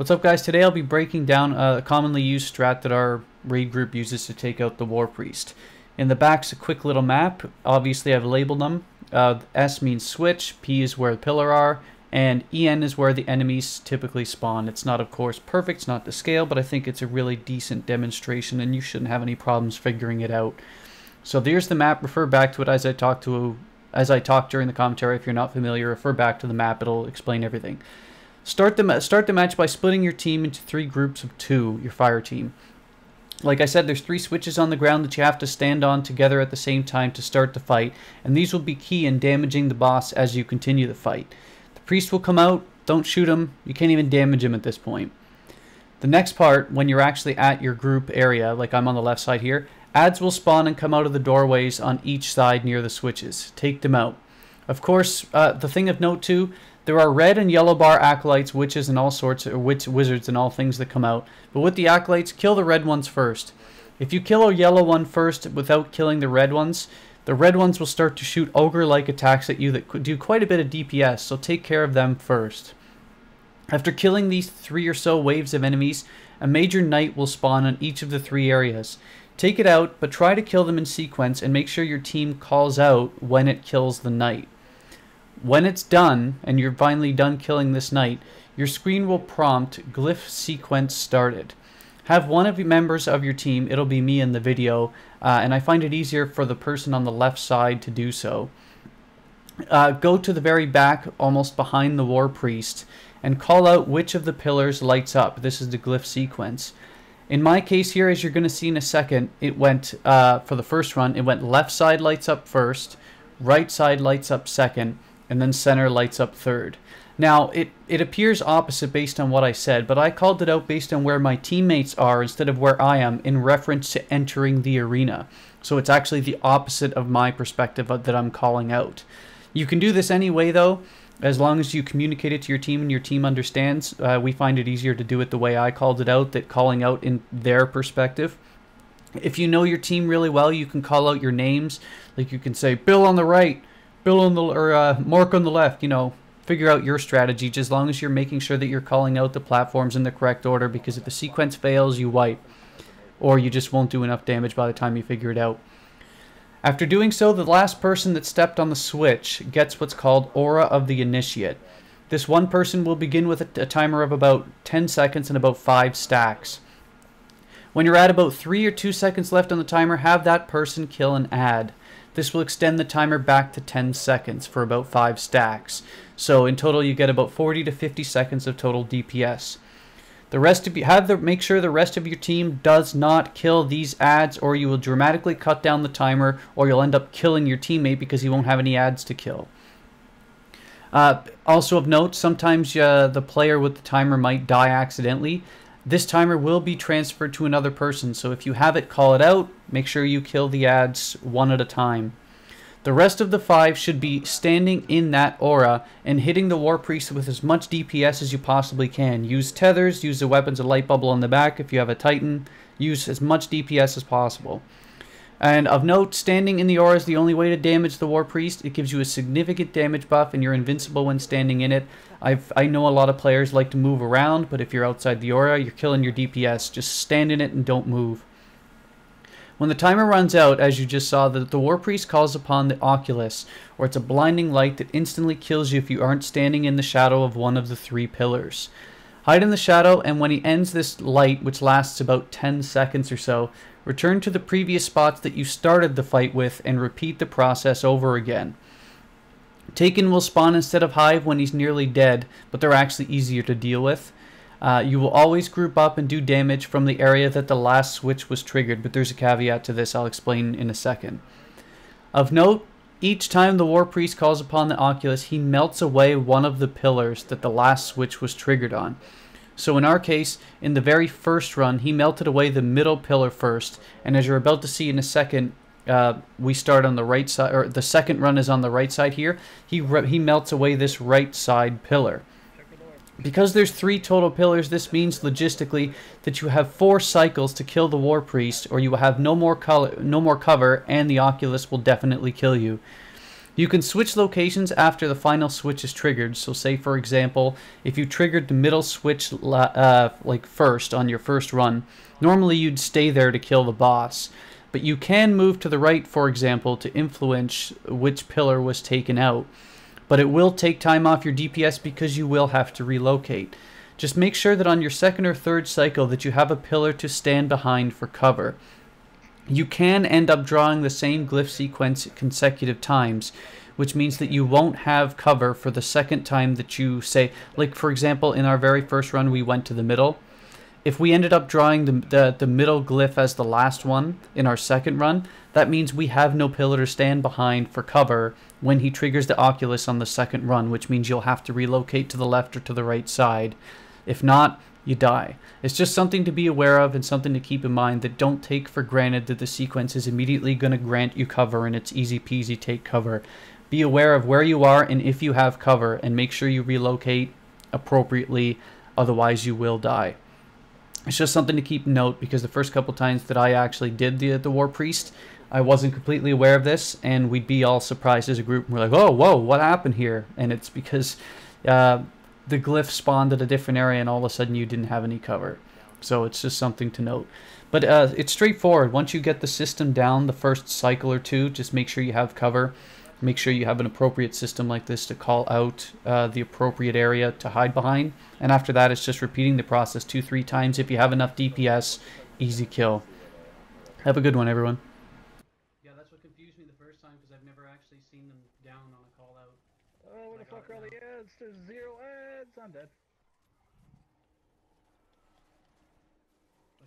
What's up, guys? Today I'll be breaking down a commonly used strat that our raid group uses to take out the Warpriest. In the back's a quick little map. Obviously I've labeled them. S means switch, P is where the pillar are, and EN is where the enemies typically spawn. It's not, of course, perfect, it's not to scale, but I think it's a really decent demonstration and you shouldn't have any problems figuring it out. So there's the map. Refer back to it as I talk during the commentary. If you're not familiar, refer back to the map. It'll explain everything. Start the match by splitting your team into 3 groups of 2, your fire team. Like I said, there's 3 switches on the ground that you have to stand on together at the same time to start the fight, and these will be key in damaging the boss as you continue the fight. The priest will come out, don't shoot him, you can't even damage him at this point. The next part, when you're actually at your group area, like I'm on the left side here, adds will spawn and come out of the doorways on each side near the switches. Take them out. Of course, the thing of note too, there are red and yellow bar acolytes, witches, and all sorts of wizards and all things that come out. But with the acolytes, kill the red ones first. If you kill a yellow one first without killing the red ones will start to shoot ogre-like attacks at you that could do quite a bit of DPS, so take care of them first. After killing these 3 or so waves of enemies, a major knight will spawn on each of the 3 areas. Take it out, but try to kill them in sequence and make sure your team calls out when it kills the knight. When it's done, and you're finally done killing this knight, your screen will prompt glyph sequence started. Have one of the members of your team, it'll be me in the video, and I find it easier for the person on the left side to do so. Go to the very back, almost behind the Warpriest, and call out which of the pillars lights up. This is the glyph sequence. In my case here, as you're going to see in a second, it went, for the first run, it went left side lights up first, right side lights up second, and then center lights up third. Now, it appears opposite based on what I said, but I called it out based on where my teammates are instead of where I am in reference to entering the arena. So it's actually the opposite of my perspective that I'm calling out. You can do this anyway, though, as long as you communicate it to your team and your team understands. We find it easier to do it the way I called it out, that calling out in their perspective. If you know your team really well, you can call out your names. Like you can say, Bill on the right, Bill on the, or Mark on the left, you know, figure out your strategy, just as long as you're making sure that you're calling out the platforms in the correct order, because if the sequence fails, you wipe, or you just won't do enough damage by the time you figure it out. After doing so, the last person that stepped on the switch gets what's called Aura of the Initiate. This one person will begin with a timer of about 10 seconds and about 5 stacks. When you're at about 3 or 2 seconds left on the timer, have that person kill an ad. This will extend the timer back to 10 seconds for about 5 stacks. So in total you get about 40 to 50 seconds of total DPS. The rest of you make sure the rest of your team does not kill these ads, or you will dramatically cut down the timer, or you'll end up killing your teammate because he won't have any ads to kill. Also of note, sometimes the player with the timer might die accidentally. This timer will be transferred to another person, so if you have it, call it out. Make sure you kill the ads one at a time. The rest of the 5 should be standing in that aura and hitting the Warpriest with as much DPS as you possibly can. Use tethers, use the weapons, a light bubble on the back. If you have a Titan, use as much DPS as possible. And of note, standing in the aura is the only way to damage the Warpriest. It gives you a significant damage buff and you're invincible when standing in it. I know a lot of players like to move around, but if you're outside the aura, you're killing your DPS. Just stand in it and don't move. When the timer runs out, as you just saw, the Warpriest calls upon the Oculus, or it's a blinding light that instantly kills you if you aren't standing in the shadow of one of the 3 pillars. Hide in the shadow, and when he ends this light, which lasts about 10 seconds or so, return to the previous spots that you started the fight with and repeat the process over again. Taken will spawn instead of Hive when he's nearly dead, but they're actually easier to deal with. You will always group up and do damage from the area that the last switch was triggered, but there's a caveat to this I'll explain in a second. Of note, each time the Warpriest calls upon the Oculus, he melts away one of the pillars that the last switch was triggered on. So in our case, in the very first run, he melted away the middle pillar first, and as you're about to see in a second, we start on the right side, or the second run is on the right side here. He melts away this right side pillar. Because there's 3 total pillars, this means logistically that you have 4 cycles to kill the Warpriest, or you will have no more cover, and the Oculus will definitely kill you. You can switch locations after the final switch is triggered. So say, for example, if you triggered the middle switch like first on your first run, normally you'd stay there to kill the boss. But you can move to the right, for example, to influence which pillar was taken out. But it will take time off your DPS because you will have to relocate. Just make sure that on your second or third cycle that you have a pillar to stand behind for cover. You can end up drawing the same glyph sequence consecutive times, which means that you won't have cover for the second time that you say, like for example, in our very first run we went to the middle. If we ended up drawing the middle glyph as the last one in our second run, that means we have no pillar to stand behind for cover when he triggers the Oculus on the second run, which means you'll have to relocate to the left or to the right side. If not, you die. It's just something to be aware of and something to keep in mind, that don't take for granted that the sequence is immediately going to grant you cover and it's easy peasy take cover. Be aware of where you are and if you have cover, and make sure you relocate appropriately, otherwise you will die. It's just something to keep note, because the first couple times that I actually did the Warpriest, I wasn't completely aware of this, and we'd be all surprised as a group. We're like, oh, whoa, what happened here? And it's because the glyph spawned at a different area and all of a sudden you didn't have any cover. So it's just something to note. But it's straightforward. Once you get the system down, the first cycle or two, just make sure you have cover. Make sure you have an appropriate system like this to call out the appropriate area to hide behind. And after that, it's just repeating the process 2-3 times. If you have enough DPS, easy kill. Have a good one, everyone. Yeah, that's what confused me the first time, because I've never actually seen them down on a call out. Oh, what the fuck are all the ads? There's 0 ads. I'm dead.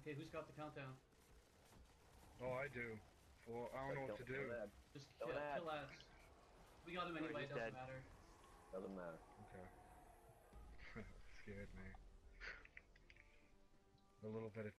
Okay, who's got the countdown? Oh, I do. Well, I don't know what to do. Just kill ads. We got him anyway, it doesn't matter. Doesn't matter. Okay. Scared me. A little bit of